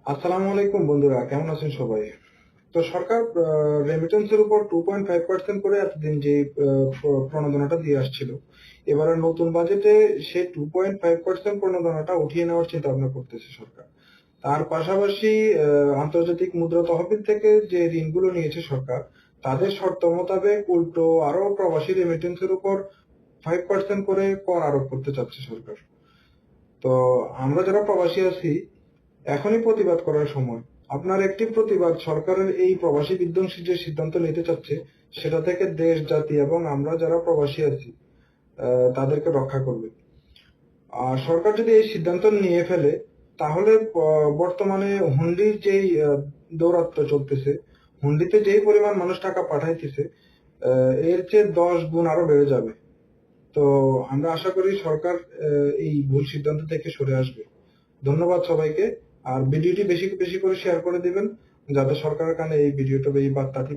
আসসালামু আলাইকুম বন্ধুরা, কেমন আছেন সবাই? তো সরকার রেমিটেন্সের উপর 2.5% করে এতদিন যে প্রণোদনাটা দিয়ে আসছিল, এবারে নতুন বাজেটে সে 2.5% প্রণোদনাটা উঠিয়ে নেওয়ার চিন্তা ভাবনা করতেছে সরকার। তার পাশাপাশি আন্তর্জাতিক মুদ্রা তহবিল থেকে যে ঋণগুলো নিয়েছে সরকার, তাদের শর্ত মোতাবেক উল্টো আরো প্রবাসী রেমিটেন্সের উপর 5% করে কর আরোপ করতে চাচ্ছে সরকার। তো আমরা যারা প্রবাসী আছি, এখনই প্রতিবাদ করার সময়। আপনার একটি প্রতিবাদ সরকারের এই প্রবাসী বিধ্বংসী যে সিদ্ধান্ত নিতে চাচ্ছে, সেটা থেকে দেশ, জাতি এবং আমরা যারা প্রবাসী আছি তাদেরকে রক্ষা করবে। আর সরকার যদি এই সিদ্ধান্ত নিয়ে ফেলে, তাহলে বর্তমানে হুন্ডির যেই দৌরাত্ম্য চলতেছে, হুন্ডিতে যেই পরিমাণ মানুষ টাকা পাঠাইতেছে, এর চেয়ে 10 গুণ আরো বেড়ে যাবে। তো আমরা আশা করি সরকার এই ভুল সিদ্ধান্ত থেকে সরে আসবে। ধন্যবাদ সবাইকে। আর ভিডিওটি বেশি বেশি করে শেয়ার করে দিবেন, যাতে সরকারের কানে এই ভিডিওটা, এই বার্তাটি